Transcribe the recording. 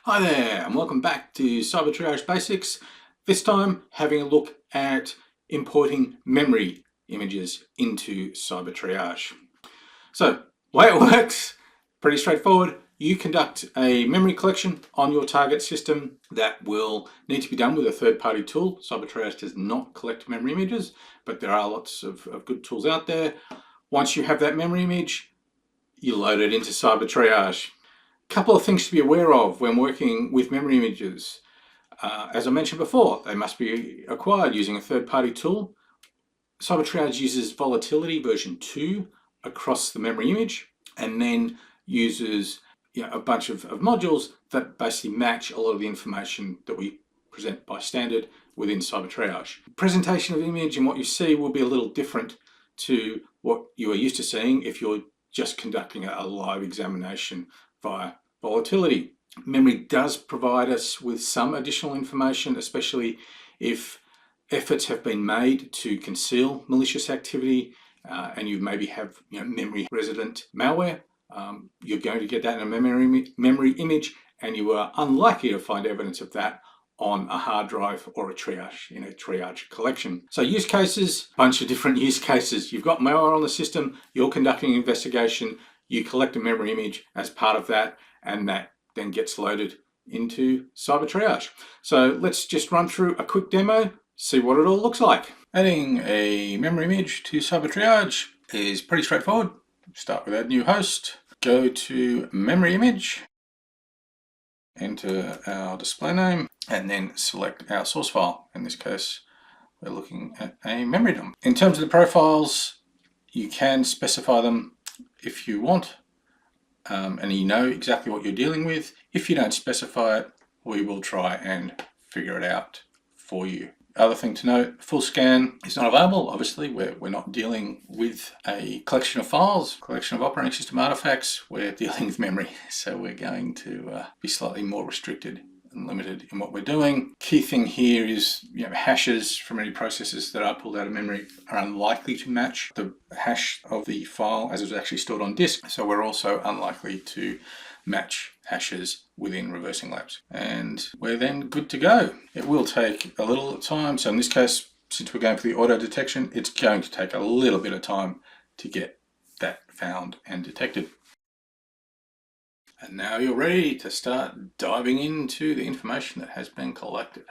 Hi there, and welcome back to Cyber Triage Basics. This time, having a look at importing memory images into Cyber Triage. So, the way it works, pretty straightforward. You conduct a memory collection on your target system that will need to be done with a third-party tool. Cyber Triage does not collect memory images, but there are lots of good tools out there. Once you have that memory image, you load it into Cyber Triage. Couple of things to be aware of when working with memory images. As I mentioned before, they must be acquired using a third-party tool. Cyber Triage uses Volatility version 2 across the memory image, and then uses a bunch of modules that basically match a lot of the information that we present by standard within Cyber Triage. Presentation of the image and what you see will be a little different to what you are used to seeing if you're just conducting a live examination via Volatility. Memory does provide us with some additional information, especially if efforts have been made to conceal malicious activity and you maybe have memory resident malware. You're going to get that in a memory image, and you are unlikely to find evidence of that on a hard drive or a triage in a triage collection. So use cases, bunch of different use cases. You've got malware on the system, you're conducting an investigation, you collect a memory image as part of that, and that then gets loaded into Cyber Triage. So let's just run through a quick demo, see what it all looks like. Adding a memory image to Cyber Triage is pretty straightforward. Start with add new host, go to memory image, enter our display name, and then select our source file. In this case, we're looking at a memory dump. In terms of the profiles, you can specify them if you want, and you know exactly what you're dealing with. If you don't specify it, we will try and figure it out for you. Other thing to note, full scan is not available. Obviously, we're not dealing with a collection of files, collection of operating system artifacts. We're dealing with memory, so we're going to be slightly more restricted and limited in what we're doing. Key thing here is hashes from any processes that are pulled out of memory are unlikely to match the hash of the file as it was actually stored on disk. So we're also unlikely to match hashes within reversing labs. And we're then good to go. It will take a little time. So in this case, since we're going for the auto detection, it's going to take a little bit of time to get that found and detected. And now you're ready to start diving into the information that has been collected.